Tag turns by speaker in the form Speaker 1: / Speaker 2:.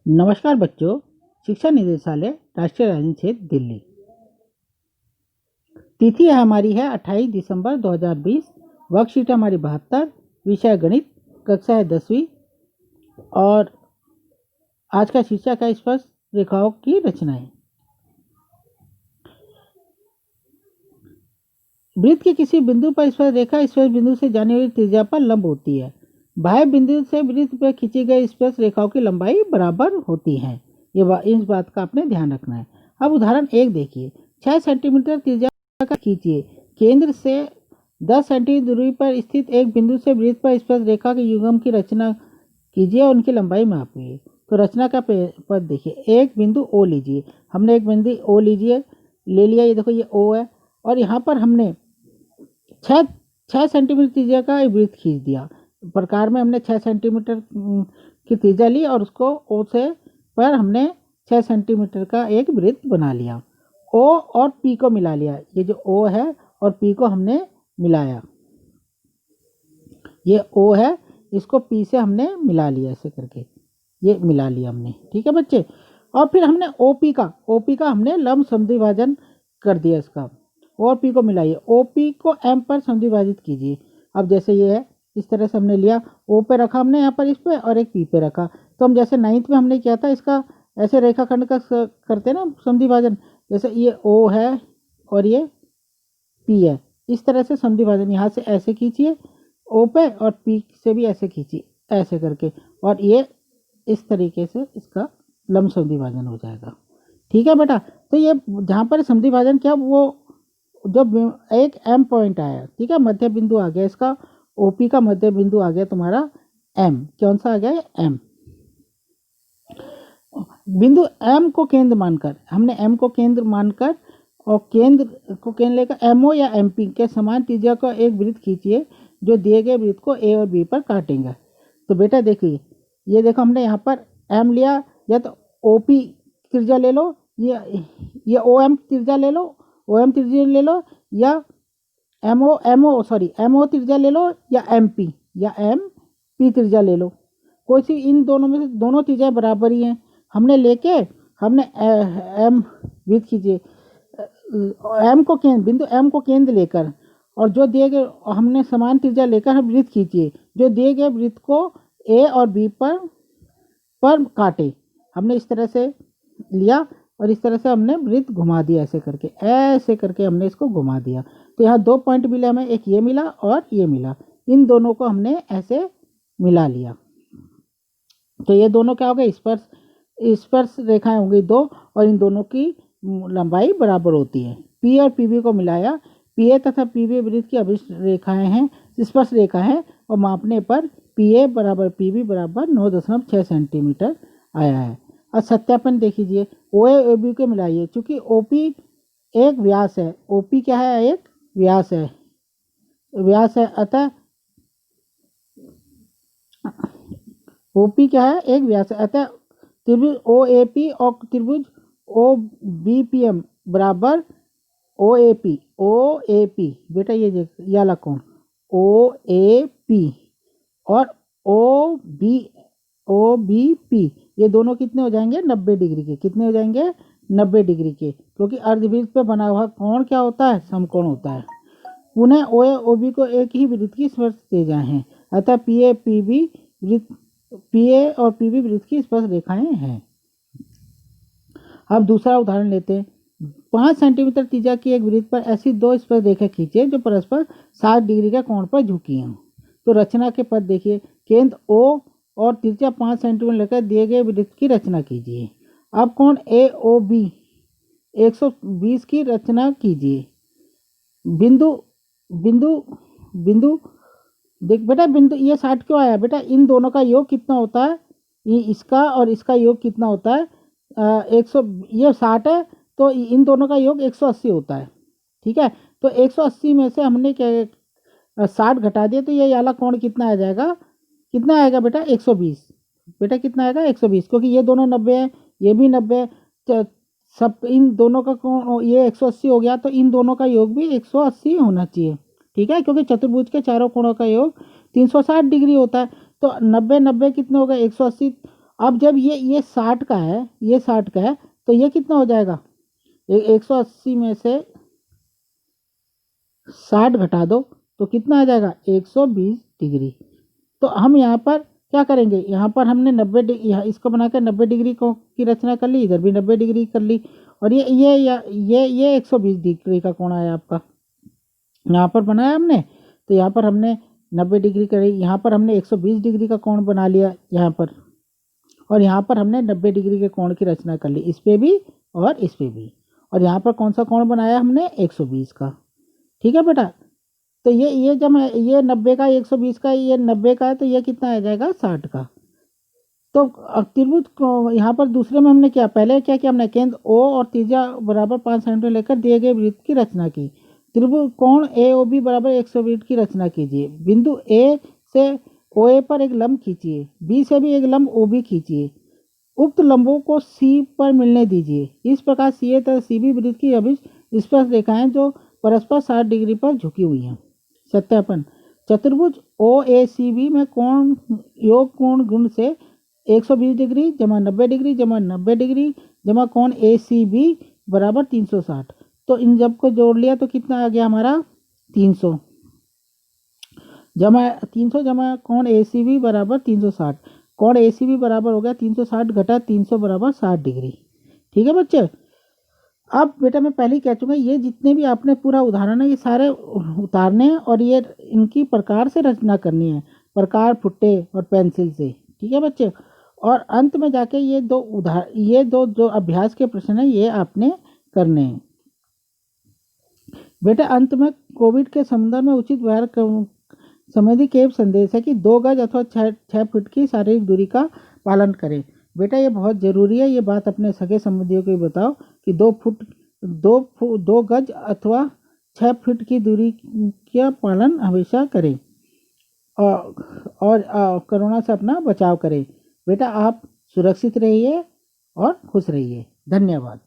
Speaker 1: नमस्कार बच्चों। शिक्षा निदेशालय राष्ट्रीय राजधानी क्षेत्र दिल्ली। तिथि है हमारी है 28 दिसंबर 2020। वर्कशीट हमारी 72। विषय गणित, कक्षा है 10वीं। और आज का शीर्षक है स्पर्श रेखाओं की रचनाएं। वृत्त के किसी बिंदु पर स्पर्श रेखा स्पर्श बिंदु से जाने वाली त्रिज्या पर लंब होती है। बाह्य बिंदु से वृत्त पर खींची गई स्पर्श रेखाओं की लंबाई बराबर होती है। इस बात का आपने ध्यान रखना है। अब उदाहरण 1 देखिए। 6 सेंटीमीटर त्रिज्या का खींचिए। केंद्र से 10 सेंटीमीटर दूरी पर स्थित एक बिंदु से वृत्त पर स्पर्श रेखा के युग्म की रचना कीजिए और उनकी लंबाई मापिए। तो रचना का पद देखिए। एक बिंदु ओ लीजिए। हमने एक बिंदु ओ ले लिया। ये देखो, ये ओ है और यहाँ पर हमने 6 सेंटीमीटर त्रिज्या का एक वृत्त खींच दिया। प्रकार में हमने 6 सेंटीमीटर की त्रिज्या ली और उसको ओ से पर हमने 6 सेंटीमीटर का एक वृत्त बना लिया। ओ और पी को मिला लिया। ये जो ओ है और पी को हमने मिलाया। ये ओ है, इसको पी से हमने मिला लिया ऐसे करके। ये मिला लिया हमने, ठीक है बच्चे। और फिर हमने ओपी का हमने लंब समद्विभाजन कर दिया इसका। और पी को मिलाइए। ओपी को एम पर समद्विभाजित कीजिए। अब जैसे ये है, इस तरह से हमने लिया। ओ पे रखा हमने यहाँ पर इस पे और एक पी पे रखा। तो हम जैसे 9th में हमने किया था, इसका ऐसे रेखाखंड का करते ना समद्विभाजन। जैसे ये ओ है और ये पी है, इस तरह से समद्विभाजन यहाँ से ऐसे खींचिए ओ पे और पी से भी ऐसे खींचिए ऐसे करके, और ये इस तरीके से इसका लंब समद्विभाजन हो जाएगा। ठीक है बेटा। तो ये जहाँ पर समद्विभाजन किया, वो जब एक एम पॉइंट आया, ठीक है, मध्य बिंदु आ गया इसका। ओपी का मध्य बिंदु आ गया तुम्हारा एम। कौन सा आ गया? एम। बिंदु एम को केंद्र मानकर हमने एम को केंद्र मानकर और केंद्र को केंद्र लेकर एमओ या एमपी के समान त्रिज्या का एक वृत्त खींचिए जो दिए गए वृत्त को ए और बी पर काटेंगे। तो बेटा देखिए, ये देखो हमने यहाँ पर एम लिया, या तो ओपी त्रिज्या ले लो, ये ओ एम त्रिज्या ले लो, ओ एम त्रिज्या ले लो, या एमओ त्रिज्या ले लो, या एम पी त्रिज्या ले लो। कोई सी इन दोनों में से दोनों त्रिज्या बराबर ही हैं। हमने लेके हमने एम वृत्त खींचिए। बिंदु एम को केंद्र लेकर और जो दिए गए हमने समान त्रिज्या लेकर हम वृत्त खींचिए जो दिए गए वृत्त को ए और बी पर काटे। हमने इस तरह से लिया और इस तरह से हमने वृत्त घुमा दिया ऐसे करके हमने इसको घुमा दिया। तो यहाँ 2 पॉइंट मिले हमें, एक ये मिला और ये मिला। इन दोनों को हमने ऐसे मिला लिया। तो ये दोनों क्या हो गए? स्पर्श रेखाएं होंगी 2 और इन दोनों की लंबाई बराबर होती है। पी और पीबी को मिलाया। पीए तथा पीबी वृत्त की अभिष्ट रेखाएं हैं, स्पर्श रेखा है, और मापने पर पीए बराबर पीबी बराबर 9.6 सेंटीमीटर आया है। अब सत्यापन देखिए। ओ ए बी को मिलाइए। चूंकि ओपी एक व्यास है, ओपी क्या है? एक व्यास है, अतः ओपी क्या है? एक व्यास है, अतः त्रिभुज ओ ए पी और त्रिभुज ओ बी पी एम बराबर ओ ए पी। बेटा ये वाला कौन? ओ ए पी और ओ बी पी, ये दोनों कितने हो जाएंगे? 90 डिग्री के। कितने हो जाएंगे? 90 डिग्री के, क्योंकि अर्धवृत्त पे बना हुआ कोण क्या होता है? समकोण होता है। पुनः ओ ए ओ बी को एक ही वृत्त की स्पर्श त्रिज्या है, अतः पीए और पीबी वृत्त की स्पर्श रेखाएं हैं। अब दूसरा उदाहरण लेते हैं। 5 सेंटीमीटर त्रिज्या की एक वृत्त पर ऐसी 2 स्पर्श रेखा खींचिए जो परस्पर 60 डिग्री का कोण पर झुकी हों। तो रचना के पद देखिए। केंद्र ओ और त्रिज्या 5 सेंटीमीटर लेकर दिए गए वृत्त की रचना कीजिए। अब कोण ए ओ बी 120 की रचना कीजिए। बिंदु देख बेटा, बिंदु ये 60 क्यों आया बेटा? इन दोनों का योग कितना होता है? ये इसका और इसका योग कितना होता है? 100। ये 60 है तो इन दोनों का योग 180 होता है। ठीक है। तो 180 में से हमने क्या 60 घटा दिया, तो ये वाला कोण कितना आ जाएगा? कितना आएगा बेटा? 120। बेटा कितना आएगा? 120, क्योंकि ये दोनों 90 है, ये भी 90 है। तो सब इन दोनों का कोण ये 180 हो गया, तो इन दोनों का योग भी 180 होना चाहिए। ठीक है, क्योंकि चतुर्भुज के चारों कोणों का योग 360 डिग्री होता है। तो 90 90 कितने हो गए? 180। अब जब ये 60 का है, ये 60 का है, तो ये कितना हो जाएगा? 180 में से 60 घटा दो तो कितना आ जाएगा? 120 डिग्री। तो हम यहाँ पर क्या करेंगे, यहाँ पर हमने 90 डिग्री, यहाँ इसको बनाकर 90 डिग्री को की रचना कर ली, इधर भी 90 डिग्री कर ली, और ये 120 डिग्री का कोण आया आपका, यहाँ पर बनाया हमने। तो यहाँ पर हमने 90 डिग्री करी, यहाँ पर हमने 120 डिग्री का कोण बना लिया यहाँ पर, और यहाँ पर हमने 90 डिग्री के कोण की रचना कर ली, इस पे भी और इस पे भी। और यहाँ पर कौन सा कोण बनाया हमने? 120 का। ठीक है बेटा। तो ये जब ये 90 का, 120 का, ये 90 का है, तो ये कितना आ जाएगा? 60 का। तो त्रिभुज को यहाँ पर दूसरे में हमने क्या, पहले क्या किया हमने, केंद्र O और त्रिज्या बराबर 5 सेंटीमीटर लेकर दिए गए वृत्त की रचना की। त्रिभुज कोण AOB बराबर 120 की रचना कीजिए। बिंदु A से OA पर एक लंब खींचिए, B से भी एक लंब OB खींचिए। उक्त लंबों को C पर मिलने दीजिए। इस प्रकार CA तथा CB वृत्त की अभिष्ट स्पर्श रेखाएं जो परस्पर 60 डिग्री पर झुकी हुई हैं। सत्यापन। चतुर्भुज OACB में कोण योग कोण गुण से 120 डिग्री जमा 90 डिग्री जमा 90 डिग्री जमा कोण ACB बराबर 360। तो इन जब को जोड़ लिया तो कितना आ गया हमारा? 300 जमा कोण ACB बराबर 360। कोण ACB बराबर हो गया 360 घटा 300 बराबर 60 डिग्री। ठीक है बच्चे। अब बेटा मैं पहले ही कह चुका, ये जितने भी आपने पूरा उदाहरण है ये सारे उतारने हैं, और ये इनकी प्रकार से रचना करनी है, प्रकार फुट्टे और पेंसिल से। ठीक है बच्चे। और अंत में जाके ये दो जो अभ्यास के प्रश्न है ये आपने करने हैं। बेटा अंत में कोविड के संदर्भ में उचित व्यवहार संबंधी केवल संदेश है कि 2 गज अथवा 6 फीट की शारीरिक दूरी का पालन करें। बेटा ये बहुत ज़रूरी है, ये बात अपने सगे संबंधियों को बताओ कि 2 गज अथवा 6 फीट की दूरी का पालन हमेशा करें, और कोरोना से अपना बचाव करें। बेटा आप सुरक्षित रहिए और खुश रहिए। धन्यवाद।